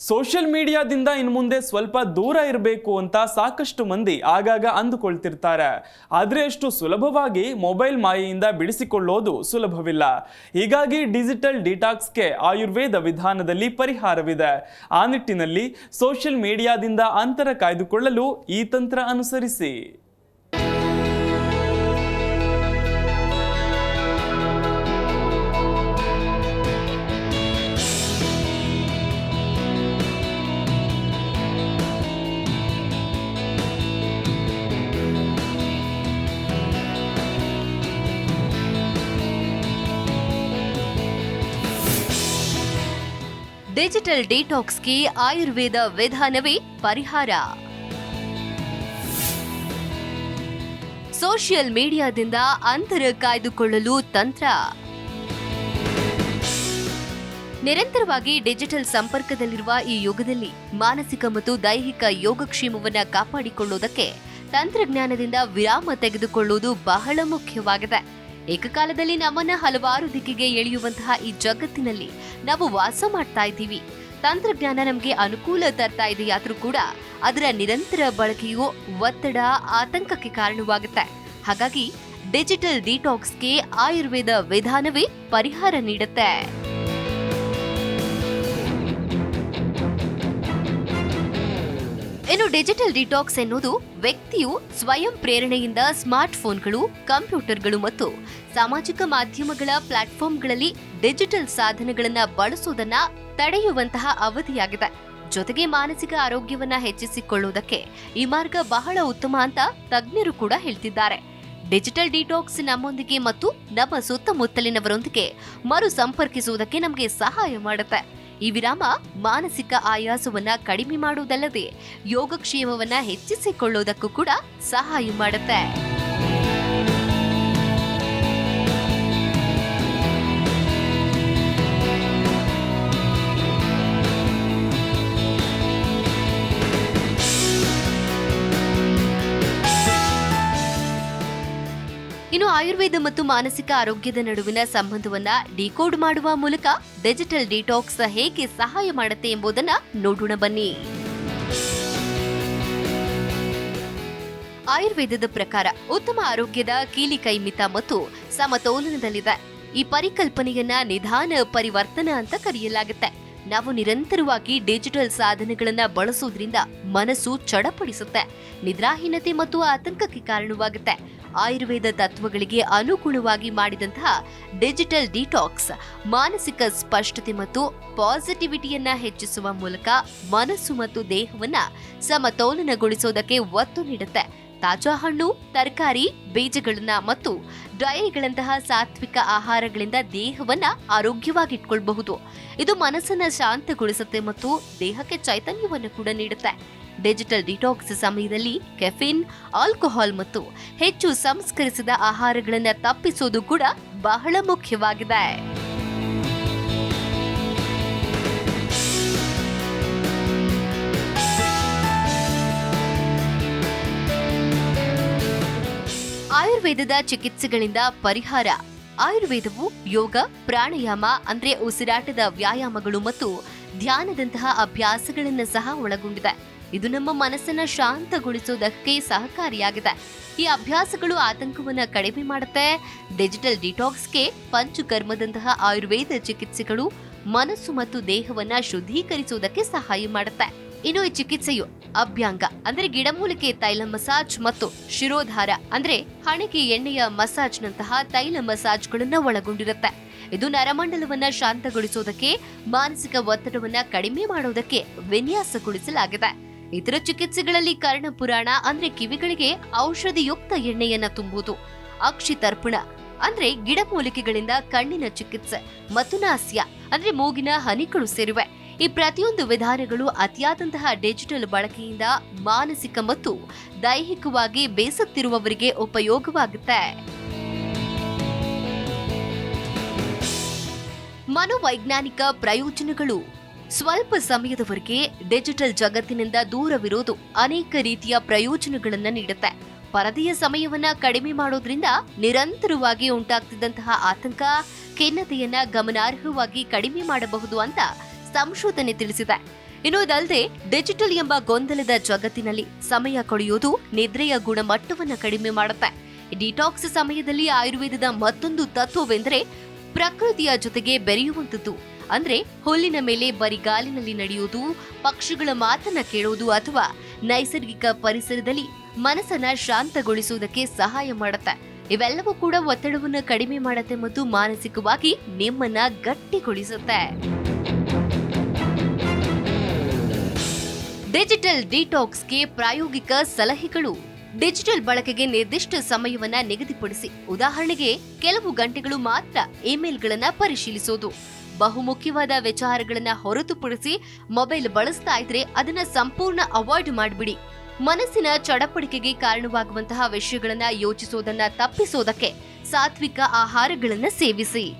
Social ಮೀಡಿಯಾದಿಂದ ಇನ್ನು ಮುಂದೆ ಸ್ವಲ್ಪ ದೂರ ಇರಬೇಕು ಅಂತ ಸಾಕಷ್ಟು ಮಂದಿ ಆಗಾಗ ಅಂದುಕೊಳ್ತಿರ್ತಾರೆ. ಆದರೆ ಅಷ್ಟು ಸುಲಭವಾಗಿ ಮೊಬೈಲ್ ಮಾಯೆಯಿಂದ ಬಿಡಿಸಿಕೊಳ್ಳೋದು ಸುಲಭವಿಲ್ಲ. ಹೀಗಾಗಿ ಡಿಜಿಟಲ್ ಡಿಟಾಕ್ಸ್ಗೆ ಆಯುರ್ವೇದ ವಿಧಾನದಲ್ಲಿ ಪರಿಹಾರವಿದೆ. ಆ ನಿಟ್ಟಿನಲ್ಲಿ ಸೋಷಿಯಲ್ ಮೀಡಿಯಾದಿಂದ ಅಂತರ ಕಾಯ್ದುಕೊಳ್ಳಲು ಈ ತಂತ್ರ ಅನುಸರಿಸಿ. ಡಿಜಿಟಲ್ ಡಿಟಾಕ್ಸ್ಗೆ ಆಯುರ್ವೇದ ವಿಧಾನವೇ ಪರಿಹಾರ. ಸೋಷಿಯಲ್ ಮೀಡಿಯಾದಿಂದ ಅಂತರ ಕಾಯ್ದುಕೊಳ್ಳಲು ತಂತ್ರ. ನಿರಂತರವಾಗಿ ಡಿಜಿಟಲ್ ಸಂಪರ್ಕದಲ್ಲಿರುವ ಈ ಯುಗದಲ್ಲಿ ಮಾನಸಿಕ ಮತ್ತು ದೈಹಿಕ ಯೋಗಕ್ಷೇಮವನ್ನು ಕಾಪಾಡಿಕೊಳ್ಳುವುದಕ್ಕೆ ತಂತ್ರಜ್ಞಾನದಿಂದ ವಿರಾಮ ತೆಗೆದುಕೊಳ್ಳುವುದು ಬಹಳ ಮುಖ್ಯವಾಗಿದೆ. ಏಕಕಾಲದಲ್ಲಿ ನಮ್ಮನ್ನ ಹಲವಾರು ದಿಕ್ಕಿಗೆ ಎಳೆಯುವಂತಹ ಈ ಜಗತ್ತಿನಲ್ಲಿ ನಾವು ವಾಸ ಮಾಡ್ತಾ ಇದ್ದೀವಿ. ತಂತ್ರಜ್ಞಾನ ನಮಗೆ ಅನುಕೂಲ ತರ್ತಾ ಇದೆಯಾದ್ರೂ ಕೂಡ ಅದರ ನಿರಂತರ ಬಳಕೆಯು ಒತ್ತಡ, ಆತಂಕಕ್ಕೆ ಕಾರಣವಾಗುತ್ತೆ. ಹಾಗಾಗಿ ಡಿಜಿಟಲ್ ಡಿಟಾಕ್ಸ್ಗೆ ಆಯುರ್ವೇದ ವಿಧಾನವೇ ಪರಿಹಾರ ನೀಡುತ್ತೆ. ಇನ್ನು ಡಿಜಿಟಲ್ ಡಿಟಾಕ್ಸ್ ಎನ್ನುವುದು ವ್ಯಕ್ತಿಯು ಸ್ವಯಂ ಪ್ರೇರಣೆಯಿಂದ ಸ್ಮಾರ್ಟ್ ಫೋನ್ಗಳು, ಕಂಪ್ಯೂಟರ್ಗಳು ಮತ್ತು ಸಾಮಾಜಿಕ ಮಾಧ್ಯಮಗಳ ಪ್ಲಾಟ್ಫಾರ್ಮ್ಗಳಲ್ಲಿ ಡಿಜಿಟಲ್ ಸಾಧನಗಳನ್ನ ಬಳಸುವುದನ್ನ ತಡೆಯುವಂತಹ ಅವಧಿಯಾಗಿದೆ. ಜೊತೆಗೆ ಮಾನಸಿಕ ಆರೋಗ್ಯವನ್ನ ಹೆಚ್ಚಿಸಿಕೊಳ್ಳುವುದಕ್ಕೆ ಈ ಮಾರ್ಗ ಬಹಳ ಉತ್ತಮ ಅಂತ ತಜ್ಞರು ಕೂಡ ಹೇಳ್ತಿದ್ದಾರೆ. ಡಿಜಿಟಲ್ ಡಿಟಾಕ್ಸ್ ನಮ್ಮೊಂದಿಗೆ ಮತ್ತು ನಮ್ಮ ಸುತ್ತಮುತ್ತಲಿನವರೊಂದಿಗೆ ಮರು ಸಂಪರ್ಕಿಸುವುದಕ್ಕೆ ನಮಗೆ ಸಹಾಯ ಮಾಡುತ್ತೆ. ಈ ವಿರಾಮ ಮಾನಸಿಕ ಆಯಾಸವನ್ನ ಕಡಿಮೆ ಮಾಡುವುದಲ್ಲದೆ ಯೋಗಕ್ಷೇಮವನ್ನ ಹೆಚ್ಚಿಸಿಕೊಳ್ಳುವುದಕ್ಕೂ ಕೂಡ ಸಹಾಯ ಮಾಡುತ್ತೆ. ಇನ್ನು ಆಯುರ್ವೇದ ಮತ್ತು ಮಾನಸಿಕ ಆರೋಗ್ಯದ ನಡುವಿನ ಸಂಬಂಧವನ್ನ ಡಿಕೋಡ್ ಮಾಡುವ ಮೂಲಕ ಡಿಜಿಟಲ್ ಡಿಟಾಕ್ಸ್ ಹೇಗೆ ಸಹಾಯ ಮಾಡುತ್ತೆ ಎಂಬುದನ್ನ ನೋಡೋಣ ಬನ್ನಿ. ಆಯುರ್ವೇದದ ಪ್ರಕಾರ ಉತ್ತಮ ಆರೋಗ್ಯದ ಕೀಲಿಕೈಮಿತ ಮತ್ತು ಸಮತೋಲನದಲ್ಲಿದೆ. ಈ ಪರಿಕಲ್ಪನೆಯನ್ನ ನಿಧಾನ ಪರಿವರ್ತನ ಅಂತ ಕರೆಯಲಾಗುತ್ತೆ. ನಾವು ನಿರಂತರವಾಗಿ ಡಿಜಿಟಲ್ ಸಾಧನಗಳನ್ನ ಬಳಸುವುದರಿಂದ ಮನಸ್ಸು ಚಡಪಡಿಸುತ್ತೆ, ನಿದ್ರಾಹೀನತೆ ಮತ್ತು ಆತಂಕಕ್ಕೆ ಕಾರಣವಾಗುತ್ತೆ. ಆಯುರ್ವೇದ ತತ್ವಗಳಿಗೆ ಅನುಗುಣವಾಗಿ ಮಾಡಿದಂತಹ ಡಿಜಿಟಲ್ ಡಿಟಾಕ್ಸ್ ಮಾನಸಿಕ ಸ್ಪಷ್ಟತೆ ಮತ್ತು ಪಾಸಿಟಿವಿಟಿಯನ್ನ ಹೆಚ್ಚಿಸುವ ಮೂಲಕ ಮನಸ್ಸು ಮತ್ತು ದೇಹವನ್ನ ಸಮತೋಲನಗೊಳಿಸುವುದಕ್ಕೆ ಒತ್ತು ನೀಡುತ್ತೆ. ತಾಜಾ ಹಣ್ಣು, ತರಕಾರಿ, ಬೀಜಗಳನ್ನ ಮತ್ತು ಡೈರಿಗಳಂತಹ ಸಾತ್ವಿಕ ಆಹಾರಗಳಿಂದ ದೇಹವನ್ನ ಆರೋಗ್ಯವಾಗಿಟ್ಕೊಳ್ಬಹುದು. ಇದು ಮನಸ್ಸನ್ನ ಶಾಂತಗೊಳಿಸುತ್ತೆ ಮತ್ತು ದೇಹಕ್ಕೆ ಚೈತನ್ಯವನ್ನು ಕೂಡ ನೀಡುತ್ತೆ. ಡಿಜಿಟಲ್ ಡಿಟಾಕ್ಸ್ ಸಮಯದಲ್ಲಿ ಕೆಫಿನ್, ಆಲ್ಕೋಹಾಲ್ ಮತ್ತು ಹೆಚ್ಚು ಸಂಸ್ಕರಿಸಿದ ಆಹಾರಗಳನ್ನು ತಪ್ಪಿಸೋದು ಕೂಡ ಬಹಳ ಮುಖ್ಯವಾಗಿದೆ. ಆಯುರ್ವೇದದ ಚಿಕಿತ್ಸೆಗಳಿಂದ ಪರಿಹಾರ. ಆಯುರ್ವೇದವು ಯೋಗ, ಪ್ರಾಣಾಯಾಮ ಅಂದ್ರೆ ಉಸಿರಾಟದ ವ್ಯಾಯಾಮಗಳು ಮತ್ತು ಧ್ಯಾನದಂತಹ ಅಭ್ಯಾಸಗಳನ್ನು ಸಹ ಒಳಗೊಂಡಿದೆ. ಇದು ನಮ್ಮ ಮನಸ್ಸನ್ನ ಶಾಂತಗೊಳಿಸೋದಕ್ಕೆ ಸಹಕಾರಿಯಾಗಿದೆ. ಈ ಅಭ್ಯಾಸಗಳು ಆತಂಕವನ್ನ ಕಡಿಮೆ ಮಾಡುತ್ತೆ. ಡಿಜಿಟಲ್ ಡಿಟಾಕ್ಸ್ಗೆ ಪಂಚಕರ್ಮದಂತಹ ಆಯುರ್ವೇದ ಚಿಕಿತ್ಸೆಗಳು ಮನಸ್ಸು ಮತ್ತು ದೇಹವನ್ನ ಶುದ್ಧೀಕರಿಸುವುದಕ್ಕೆ ಸಹಾಯ ಮಾಡುತ್ತೆ. ಇನ್ನು ಈ ಚಿಕಿತ್ಸೆಯು ಅಭ್ಯಾಂಗ ಅಂದ್ರೆ ಗಿಡಮೂಲಿಕೆ ತೈಲ ಮಸಾಜ್ ಮತ್ತು ಶಿರೋಧಾರ ಅಂದ್ರೆ ಹಣೆಗೆ ಎಣ್ಣೆಯ ಮಸಾಜ್ನಂತಹ ತೈಲ ಮಸಾಜ್ಗಳನ್ನ ಒಳಗೊಂಡಿರುತ್ತೆ. ಇದು ನರಮಂಡಲವನ್ನ ಶಾಂತಗೊಳಿಸುವುದಕ್ಕೆ, ಮಾನಸಿಕ ಒತ್ತಡವನ್ನ ಕಡಿಮೆ ಮಾಡುವುದಕ್ಕೆ ವಿನ್ಯಾಸಗೊಳಿಸಲಾಗಿದೆ. ಇತರ ಚಿಕಿತ್ಸೆಗಳಲ್ಲಿ ಕರ್ಣಪುರಾಣ ಅಂದ್ರೆ ಕಿವಿಗಳಿಗೆ ಔಷಧಿಯುಕ್ತ ಎಣ್ಣೆಯನ್ನ ತುಂಬುವುದು, ಅಕ್ಷಿತರ್ಪಣ ಅಂದ್ರೆ ಗಿಡಮೂಲಿಕೆಗಳಿಂದ ಕಣ್ಣಿನ ಚಿಕಿತ್ಸೆ ಮತ್ತು ನಾಸ್ಯ ಅಂದ್ರೆ ಮೂಗಿನ ಹನಿಗಳು ಸೇರಿವೆ. ಈ ಪ್ರತಿಯೊಂದು ವಿಧಾನಗಳು ಅತಿಯಾದಂತಹ ಡಿಜಿಟಲ್ ಬಳಕೆಯಿಂದ ಮಾನಸಿಕ ಮತ್ತು ದೈಹಿಕವಾಗಿ ಬೇಸತ್ತಿರುವವರಿಗೆ ಉಪಯೋಗವಾಗುತ್ತೆ. ಮನೋವೈಜ್ಞಾನಿಕ ಪ್ರಯೋಜನಗಳು. ಸ್ವಲ್ಪ ಸಮಯದವರೆಗೆ ಡಿಜಿಟಲ್ ಜಗತ್ತಿನಿಂದ ದೂರವಿರೋದು ಅನೇಕ ರೀತಿಯ ಪ್ರಯೋಜನಗಳನ್ನು ನೀಡುತ್ತೆ. ಪರದೆಯ ಸಮಯವನ್ನ ಕಡಿಮೆ ಮಾಡೋದ್ರಿಂದ ನಿರಂತರವಾಗಿ ಉಂಟಾಗ್ತಿದ್ದಂತಹ ಆತಂಕ, ಖಿನ್ನತೆಯನ್ನ ಗಮನಾರ್ಹವಾಗಿ ಕಡಿಮೆ ಮಾಡಬಹುದು ಅಂತ ಸಂಶೋಧನೆ ತಿಳಿಸಿದೆ. ಇನ್ನು ಇದಲ್ಲದೆ ಡಿಜಿಟಲ್ ಎಂಬ ಗೊಂದಲದ ಜಗತ್ತಿನಲ್ಲಿ ಸಮಯ ಕಳೆಯೋದು ನಿದ್ರೆಯ ಗುಣಮಟ್ಟವನ್ನ ಕಡಿಮೆ ಮಾಡುತ್ತೆ. ಡಿಟಾಕ್ಸ್ ಸಮಯದಲ್ಲಿ ಆಯುರ್ವೇದದ ಮತ್ತೊಂದು ತತ್ವವೆಂದರೆ ಪ್ರಕೃತಿಯ ಜೊತೆಗೆ ಬೆರೆಯುವಂಥದ್ದು. ಅಂದ್ರೆ ಹುಲ್ಲಿನ ಮೇಲೆ ಬರಿಗಾಲಿನಲ್ಲಿ ನಡೆಯುವುದು, ಪಕ್ಷಿಗಳ ಮಾತನ್ನ ಕೇಳೋದು ಅಥವಾ ನೈಸರ್ಗಿಕ ಪರಿಸರದಲ್ಲಿ ಮನಸ್ಸನ್ನ ಶಾಂತಗೊಳಿಸುವುದಕ್ಕೆ ಸಹಾಯ ಮಾಡುತ್ತೆ. ಇವೆಲ್ಲವೂ ಕೂಡ ಒತ್ತಡವನ್ನು ಕಡಿಮೆ ಮಾಡುತ್ತೆ ಮತ್ತು ಮಾನಸಿಕವಾಗಿ ನಿಮ್ಮನ್ನ ಗಟ್ಟಿಗೊಳಿಸುತ್ತೆ. ಡಿಜಿಟಲ್ ಡಿಟಾಕ್ಸ್ಗೆ ಪ್ರಾಯೋಗಿಕ ಸಲಹೆಗಳು. ಡಿಜಿಟಲ್ ಬಳಕೆಗೆ ನಿರ್ದಿಷ್ಟ ಸಮಯವನ್ನ ನಿಗದಿಪಡಿಸಿ. ಉದಾಹರಣೆಗೆ ಕೆಲವು ಗಂಟೆಗಳು ಮಾತ್ರ ಇಮೇಲ್ಗಳನ್ನ ಪರಿಶೀಲಿಸೋದು. ಬಹುಮುಖ್ಯವಾದ ವಿಚಾರಗಳನ್ನ ಹೊರತುಪಡಿಸಿ ಮೊಬೈಲ್ ಬಳಸ್ತಾ ಇದ್ರೆ ಅದನ್ನ ಸಂಪೂರ್ಣ ಅವಾಯ್ಡ್ ಮಾಡಿಬಿಡಿ. ಮನಸ್ಸಿನ ಚಡಪಡಿಕೆಗೆ ಕಾರಣವಾಗುವಂತಹ ವಿಷಯಗಳನ್ನ ಯೋಚಿಸೋದನ್ನ ತಪ್ಪಿಸೋದಕ್ಕೆ ಸಾತ್ವಿಕ ಆಹಾರಗಳನ್ನ ಸೇವಿಸಿ.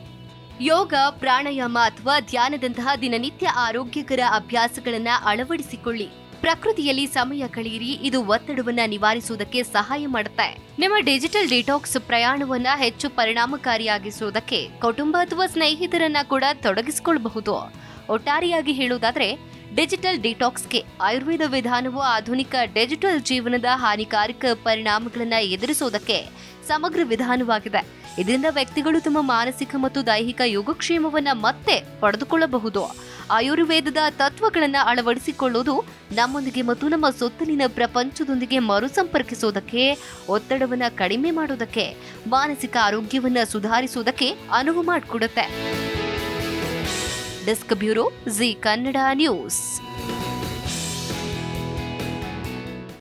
ಯೋಗ, ಪ್ರಾಣಾಯಾಮ ಅಥವಾ ಧ್ಯಾನದಂತಹ ದಿನನಿತ್ಯ ಆರೋಗ್ಯಕರ ಅಭ್ಯಾಸಗಳನ್ನ ಅಳವಡಿಸಿಕೊಳ್ಳಿ. ಪ್ರಕೃತಿಯಲ್ಲಿ ಸಮಯ ಕಳೆಯಿರಿ. ಇದು ಒತ್ತಡವನ್ನ ನಿವಾರಿಸುವುದಕ್ಕೆ ಸಹಾಯ ಮಾಡುತ್ತೆ. ನಿಮ್ಮ ಡಿಜಿಟಲ್ ಡಿಟಾಕ್ಸ್ ಪ್ರಯಾಣವನ್ನ ಹೆಚ್ಚು ಪರಿಣಾಮಕಾರಿಯಾಗಿಸುವುದಕ್ಕೆ ಕುಟುಂಬ ಅಥವಾ ಸ್ನೇಹಿತರನ್ನ ಕೂಡ ತೊಡಗಿಸಿಕೊಳ್ಳಬಹುದು. ಒಟ್ಟಾರೆಯಾಗಿ ಹೇಳುವುದಾದ್ರೆ ಡಿಜಿಟಲ್ ಡಿಟಾಕ್ಸ್ಗೆ ಆಯುರ್ವೇದ ವಿಧಾನವು ಆಧುನಿಕ ಡಿಜಿಟಲ್ ಜೀವನದ ಹಾನಿಕಾರಕ ಪರಿಣಾಮಗಳನ್ನು ಎದುರಿಸುವುದಕ್ಕೆ ಸಮಗ್ರ ವಿಧಾನವಾಗಿದೆ. ಇದರಿಂದ ವ್ಯಕ್ತಿಗಳು ತಮ್ಮ ಮಾನಸಿಕ ಮತ್ತು ದೈಹಿಕ ಯೋಗಕ್ಷೇಮವನ್ನ ಮತ್ತೆ ಪಡೆದುಕೊಳ್ಳಬಹುದು. ಆಯುರ್ವೇದದ ತತ್ವಗಳನ್ನು ಅಳವಡಿಸಿಕೊಳ್ಳುವುದು ನಮ್ಮೊಂದಿಗೆ ಮತ್ತು ನಮ್ಮ ಸುತ್ತಲಿನ ಪ್ರಪಂಚದೊಂದಿಗೆ ಮರುಸಂಪರ್ಕಿಸುವುದಕ್ಕೆ, ಒತ್ತಡವನ್ನ ಕಡಿಮೆ ಮಾಡುವುದಕ್ಕೆ, ಮಾನಸಿಕ ಆರೋಗ್ಯವನ್ನ ಸುಧಾರಿಸುವುದಕ್ಕೆ ಅನುವು ಮಾಡಿಕೊಡುತ್ತೆ. Desk bureau, G Kannada news.